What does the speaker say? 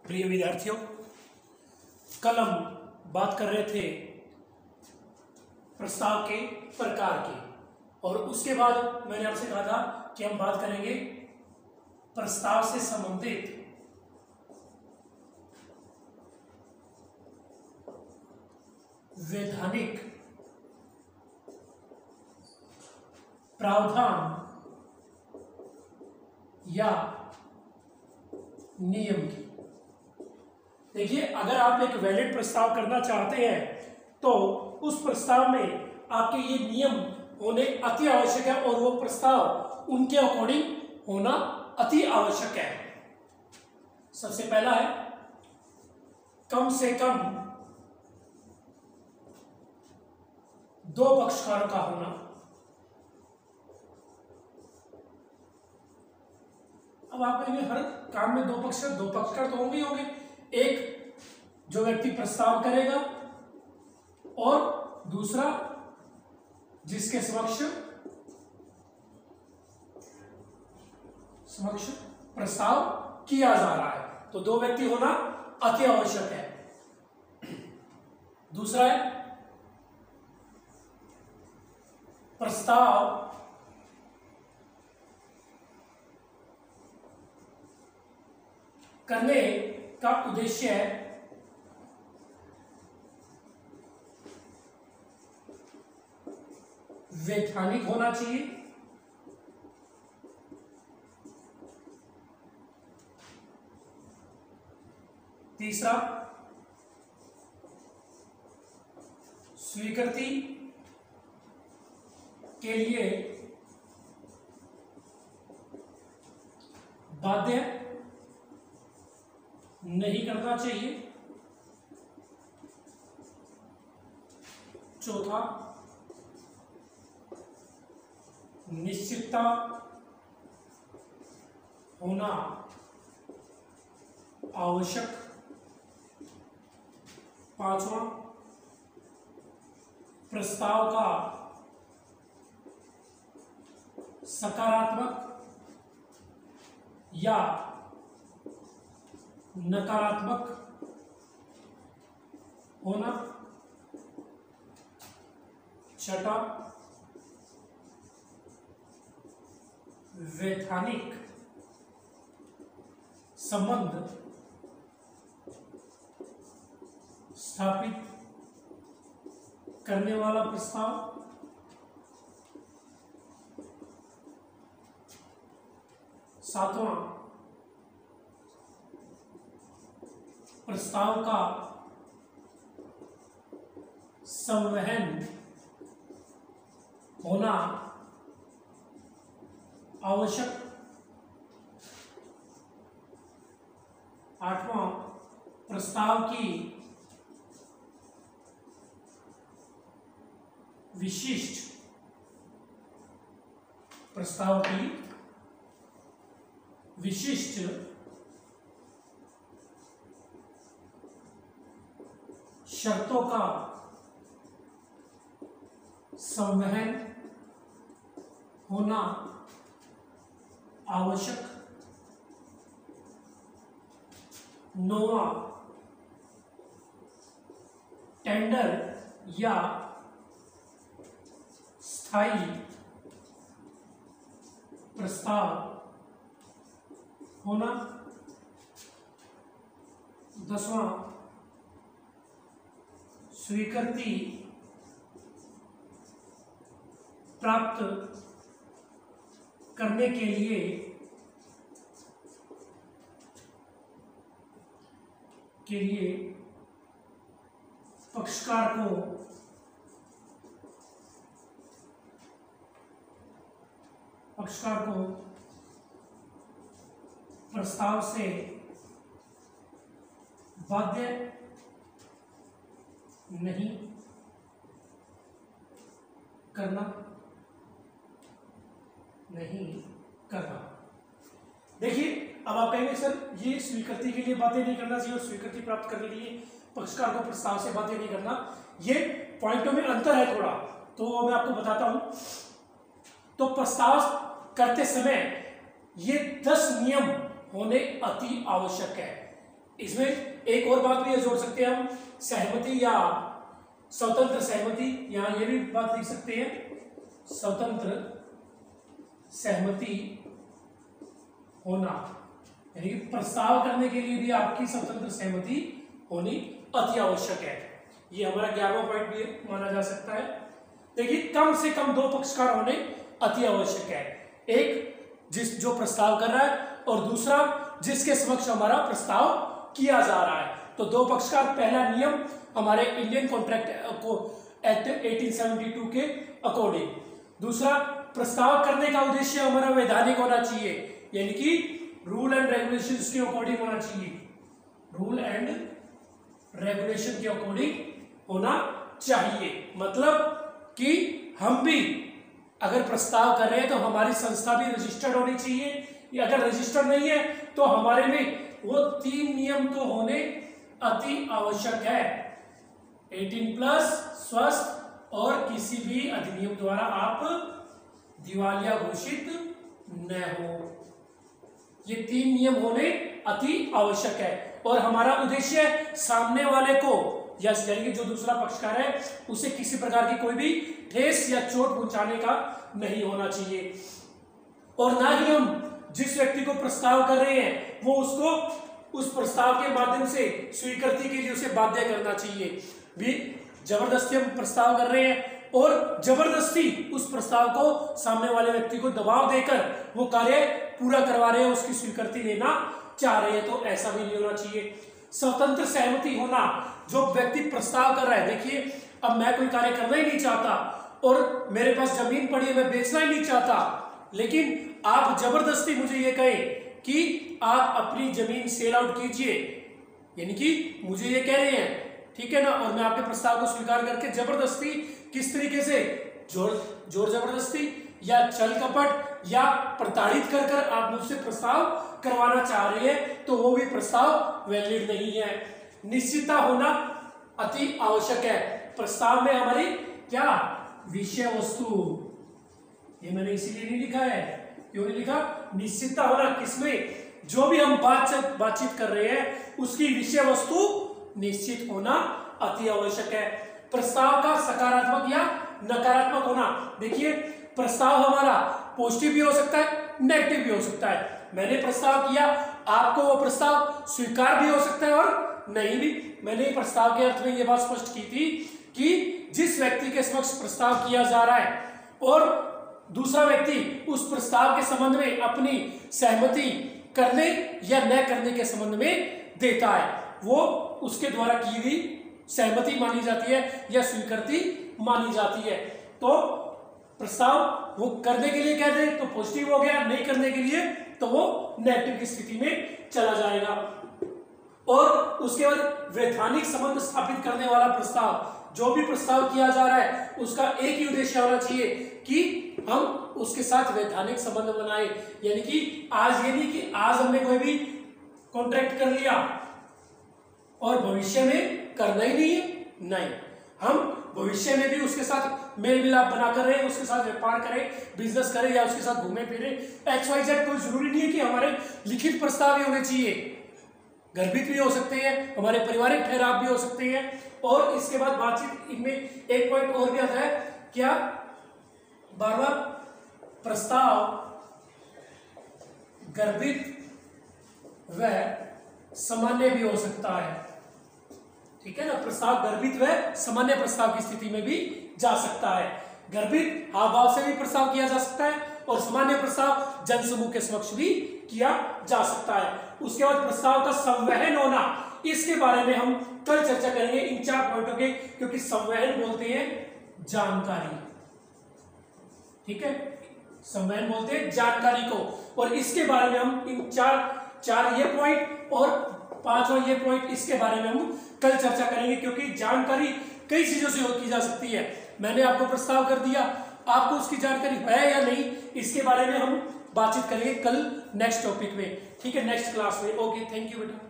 प्रिय विद्यार्थियों, कल हम बात कर रहे थे प्रस्ताव के प्रकार के, और उसके बाद मैंने आपसे कहा था कि हम बात करेंगे प्रस्ताव से संबंधित वैधानिक प्रावधान या नियम की। देखिए, अगर आप एक वैलिड प्रस्ताव करना चाहते हैं तो उस प्रस्ताव में आपके ये नियम होने अति आवश्यक है, और वो प्रस्ताव उनके अकॉर्डिंग होना अति आवश्यक है। सबसे पहला है कम से कम दो पक्षकारों का होना। अब आप कहेंगे हर काम में दो पक्षकार तो होंगे ही होंगे। एक जो व्यक्ति प्रस्ताव करेगा और दूसरा जिसके समक्ष प्रस्ताव किया जा रहा है, तो दो व्यक्ति होना अति आवश्यक है। दूसरा है प्रस्ताव करने का उद्देश्य है वैधानिक होना चाहिए। तीसरा स्वीकृति के लिए बाध्य नहीं करना चाहिए। चौथा निश्चितता होना आवश्यक। पांचवा प्रस्ताव का सकारात्मक या नकारात्मक होना। छठा वैधानिक संबंध स्थापित करने वाला प्रस्ताव। सातवां प्रस्ताव का संवहन होना आवश्यक। आठवां प्रस्ताव की विशिष्ट शर्तों का संवहन होना आवश्यक। नौवां टेंडर या स्थायी प्रस्ताव होना। 10वां स्वीकृति प्राप्त करने के लिए पक्षकार को प्रस्ताव से बाध्य नहीं करना। देखिए, अब आप कहेंगे सर ये स्वीकृति के लिए बातें नहीं करना चाहिए और स्वीकृति प्राप्त करने के लिए पक्षकार को प्रस्ताव से बातें नहीं करना, ये पॉइंटों में अंतर है थोड़ा, तो मैं आपको बताता हूं। तो प्रस्ताव करते समय ये 10 नियम होने अति आवश्यक है। इसमें एक और बात भी जोड़ सकते हैं हम, सहमति या स्वतंत्र सहमति, यहां ये भी बात लिख सकते हैं, स्वतंत्र सहमति होना, यानी कि प्रस्ताव करने के लिए भी आपकी स्वतंत्र सहमति होनी अति आवश्यक है। ये हमारा 11वां पॉइंट भी माना जा सकता है। देखिए, कम से कम 2 पक्षकार होने अति आवश्यक है, एक जो प्रस्ताव कर रहा है और दूसरा जिसके समक्ष हमारा प्रस्ताव किया जा रहा है। तो 2 पक्षकार, पहला नियम हमारे इंडियन कॉन्ट्रैक्ट एक्ट 1872 के अकॉर्डिंग, दूसरा प्रस्ताव करने का उद्देश्य हमारा वैधानिक होना चाहिए, यानी कि रूल एंड रेगुलेशंस के अकॉर्डिंग होना चाहिए, रूल एंड रेगुलेशन के अकॉर्डिंग होना चाहिए। मतलब कि हम भी अगर प्रस्ताव कर रहे हैं तो हमारी संस्था भी रजिस्टर्ड होनी चाहिए, या अगर रजिस्टर्ड नहीं है तो हमारे में वो 3 नियम तो होने अति आवश्यक है। 18+ स्वस्थ और किसी भी अधिनियम द्वारा आप दिवालिया घोषित न हो, ये 3 नियम होने अति आवश्यक है। और हमारा उद्देश्य सामने वाले को या यानी कि जो दूसरा पक्षकार है उसे किसी प्रकार की कोई भी ठेस या चोट पहुंचाने का नहीं होना चाहिए, और ना ही हम जिस व्यक्ति को प्रस्ताव कर रहे हैं वो उसको उस प्रस्ताव के माध्यम से स्वीकृति के लिए उसे बाध्य करना चाहिए। भी जबरदस्ती हम प्रस्ताव कर रहे हैं और जबरदस्ती उस प्रस्ताव को सामने वाले व्यक्ति को दबाव देकर वो कार्य पूरा करवा रहे हैं, उसकी स्वीकृति लेना चाह रहे हैं, तो ऐसा भी नहीं होना चाहिए। स्वतंत्र सहमति होना, जो व्यक्ति प्रस्ताव कर रहा है, देखिए अब मैं कोई कार्य करना ही नहीं चाहता और मेरे पास जमीन पड़ी है, मैं बेचना ही नहीं चाहता, लेकिन आप जबरदस्ती मुझे ये कहें कि आप अपनी जमीन सेल आउट कीजिए, यानी कि मुझे ये कह रहे हैं, ठीक है ना, और मैं आपके प्रस्ताव को स्वीकार करके जबरदस्ती, किस तरीके से, जोर जबरदस्ती या छल कपट या प्रताड़ित कर कर आप मुझसे प्रस्ताव करवाना चाह रहे हैं, तो वो भी प्रस्ताव वैलिड नहीं है। निश्चितता होना अति आवश्यक है। प्रस्ताव में हमारी क्या विषय वस्तु, ये मैंने इसीलिए नहीं लिखा है, क्यों नहीं लिखा, निश्चितता होना किसमें, जो भी हम बातचीत कर रहे हैं उसकी विषय वस्तु निश्चित होना अति आवश्यक है। प्रस्ताव का सकारात्मक या नकारात्मक होना, देखिए प्रस्ताव हमारा पॉजिटिव भी हो सकता है, नेगेटिव भी हो सकता है। मैंने प्रस्ताव किया, आपको वो प्रस्ताव स्वीकार भी हो सकता है और नहीं भी। मैंने प्रस्ताव के अर्थ में ये बात स्पष्ट की थी कि जिस व्यक्ति के समक्ष प्रस्ताव किया जा रहा है और दूसरा व्यक्ति उस प्रस्ताव के संबंध में अपनी सहमति करने या न करने के संबंध में देता है, वो उसके द्वारा की हुई सहमति मानी जाती है या स्वीकृति मानी जाती है। तो प्रस्ताव वो करने के लिए कह दे तो पॉजिटिव हो गया, नहीं करने के लिए तो वो नेगेटिव की स्थिति में चला जाएगा। और उसके बाद वैधानिक संबंध स्थापित करने वाला प्रस्ताव, जो भी प्रस्ताव किया जा रहा है उसका एक ही उद्देश्य होना चाहिए कि हम उसके साथ वैधानिक संबंध बनाए, यानी कि आज ये नहीं कि आज हमने कोई भी कॉन्ट्रैक्ट कर लिया और भविष्य में करना ही नहीं है, नहीं, हम भविष्य में भी उसके साथ मेल मिलाप बनाकर रहे, उसके साथ व्यापार करें, बिजनेस करें या उसके साथ घूमे फिरे, XYZ, कोई जरूरी नहीं है कि हमारे लिखित प्रस्ताव ही होने चाहिए, गर्भित भी हो सकते हैं, हमारे पारिवारिक ठहराव भी हो सकते हैं। और इसके बाद बातचीत इनमें एक पॉइंट और भी आता है, क्या बार-बार प्रस्ताव गर्भित व सामान्य भी हो सकता है, ठीक है ना, प्रस्ताव गर्भित व सामान्य प्रस्ताव की स्थिति में भी जा सकता है। गर्भित हाव भाव से भी प्रस्ताव किया जा सकता है और सामान्य प्रस्ताव जनसमूह के समक्ष भी किया जा सकता है। उसके बाद प्रस्ताव का संवहन होना, इसके बारे में हम कल चर्चा करेंगे इन 4 पॉइंटों के, क्योंकि संवहन बोलते हैं जानकारी, ठीक है, संवहन बोलते हैं जानकारी को, और इसके बारे में हम इन चार ये पॉइंट और 5वां ये पॉइंट, इसके बारे में हम कल चर्चा करेंगे, क्योंकि जानकारी कई चीजों से की जा सकती है। मैंने आपको प्रस्ताव कर दिया, आपको उसकी जानकारी है या नहीं, इसके बारे में हम बातचीत करेंगे कल नेक्स्ट टॉपिक में, ठीक है, नेक्स्ट क्लास में। ओके, थैंक यू बेटा।